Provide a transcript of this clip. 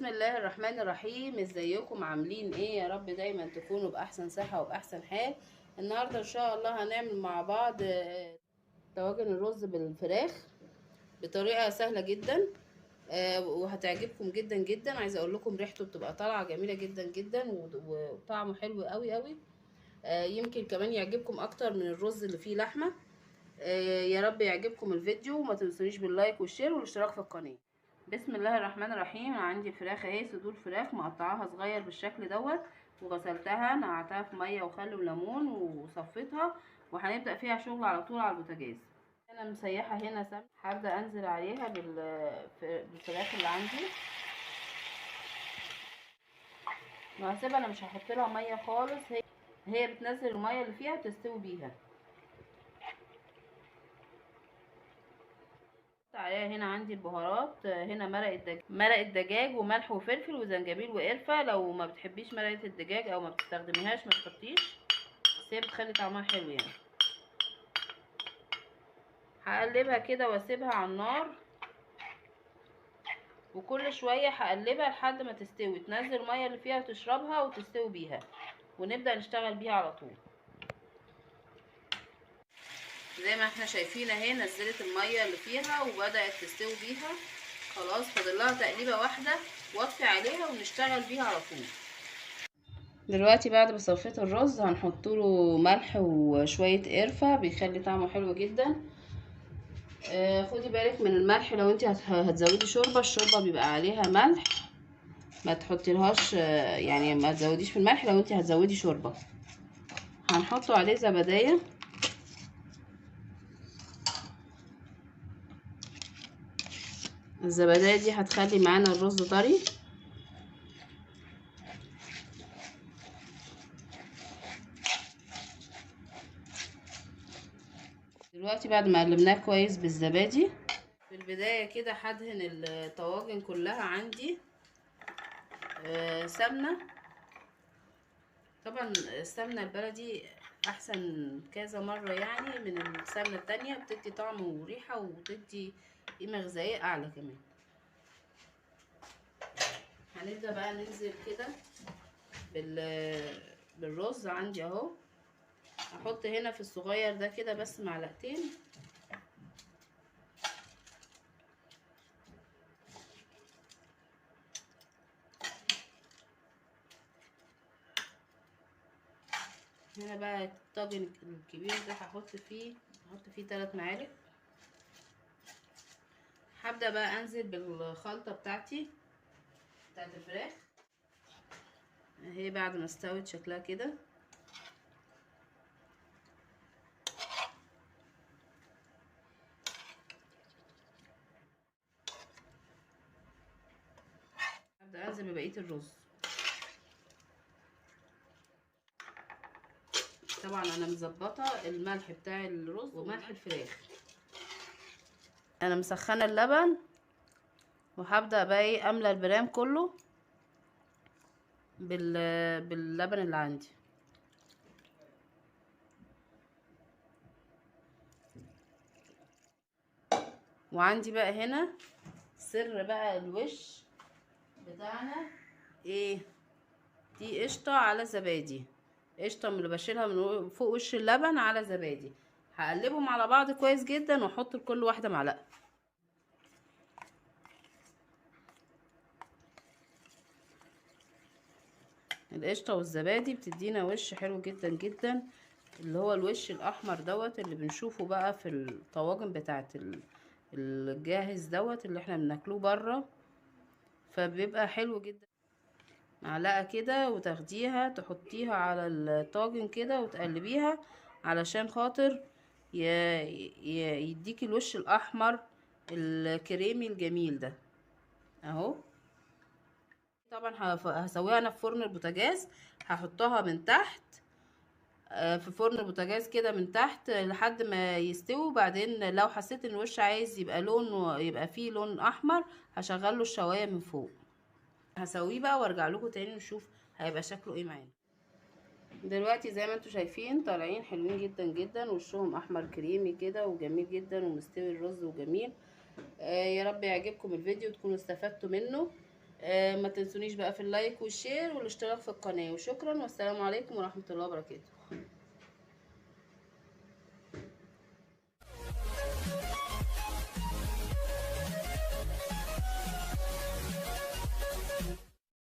الله الرحمن الرحيم. ازيكم عاملين ايه؟ يا رب دايما تكونوا باحسن صحة وباحسن حال. النهاردة ان شاء الله هنعمل مع بعض طواجن الرز بالفراخ بطريقة سهلة جدا وهتعجبكم جدا جدا. عايزة اقول لكم ريحته بتبقى طالعة جميلة جدا جدا وطعمه حلو قوي قوي. يمكن كمان يعجبكم اكتر من الرز اللي فيه لحمة. يا رب يعجبكم الفيديو، وما تنسونيش باللايك والشير والاشتراك في القناة. بسم الله الرحمن الرحيم. انا عندي فراخ اهي، صدور فراخ مقطعاها صغير بالشكل دوت، وغسلتها نقعتها في ميه وخل وليمون وصفيتها، وهنبدا فيها شغل على طول على البوتاجاز. انا مسيحه هنا سمنه، هبدا انزل عليها بالفراخ اللي عندي وهسيبها. انا مش هحط لها ميه خالص، هي بتنزل الميه اللي فيها تستوي بيها. عليها هنا عندي البهارات، هنا مرقه دجاج وملح وفلفل وزنجبيل وقرفه. لو ما بتحبيش مرقه الدجاج او ما بتستخدميهاش ما تحطيش، بس هي بتخلي طعمها حلو يعني. هقلبها كده واسيبها على النار، وكل شويه هقلبها لحد ما تستوي، تنزل الميه اللي فيها وتشربها وتستوي بيها، ونبدا نشتغل بيها على طول. زي ما احنا شايفين اهي، نزلت الميه اللي فيها وبدات تستوي بيها. خلاص فاضل لها تقليبه واحده واطفي عليها ونشتغل بيها على طول. دلوقتي بعد ما صفيت الرز هنحط له ملح وشويه قرفه، بيخلي طعمه حلو جدا. خدي بالك من الملح، لو انت هتزودي شوربه، الشوربه بيبقى عليها ملح، ما تحطيلهاش يعني ما تزوديش في الملح لو انت هتزودي شوربه. هنحطه عليه زبديه، الزبديه دي هتخلي معانا الرز طري. دلوقتي بعد ما قلبناه كويس بالزبادي، في البدايه كده هدهن الطواجن كلها عندي سمنه. طبعا السمنه البلدي احسن كذا مره يعني من السمنه التانية، بتدي طعم وريحه وتدي قيمه غذائيه اعلى كمان. هنبدا بقى ننزل كده بالرز عندي اهو. هحط هنا في الصغير ده كده بس معلقتين، هنا بقى الطاجن الكبير ده هحط فيه 3 معالق. هبدا بقى انزل بالخلطه بتاعت الفراخ اهي بعد ما استوت شكلها كده. هبدا انزل ببقيه الرز. طبعا انا مظبطه الملح بتاع الرز وملح الفراخ. انا مسخنه اللبن، وهبدا بقى ايه املى البرام كله باللبن اللي عندي. وعندي بقى هنا سر بقى الوش بتاعنا ايه، دي قشطه على زبادي، قشطه من اللي بشيلها من فوق وش اللبن على زبادي. هقلبهم على بعض كويس جدا واحط لكل واحده معلقه. القشطه والزبادي بتدينا وش حلو جدا جدا، اللي هو الوش الاحمر دوت اللي بنشوفه بقى في الطواجن بتاعت الجاهز دوت اللي احنا بناكلوه بره، فبيبقى حلو جدا. معلقه كده وتاخديها تحطيها على الطاجن كده وتقلبيها علشان خاطر يديكي الوش الاحمر الكريمي الجميل ده اهو. طبعا هسويها انا في فرن البوتاجاز، هحطها من تحت في فرن البوتاجاز كده من تحت لحد ما يستوي. وبعدين لو حسيت ان الوش عايز يبقى يبقى فيه لون احمر، هشغله الشوايه من فوق. هسويه بقى وارجع لكم تاني نشوف هيبقى شكله ايه معانا. دلوقتي زي ما انتم شايفين طالعين حلوين جدا جدا، وشهم احمر كريمي كده وجميل جدا ومستوي الرز وجميل. يا رب يعجبكم الفيديو وتكونوا استفدتوا منه. ما تنسونيش بقى في اللايك والشير والاشتراك في القناة، وشكرا والسلام عليكم ورحمة الله وبركاته.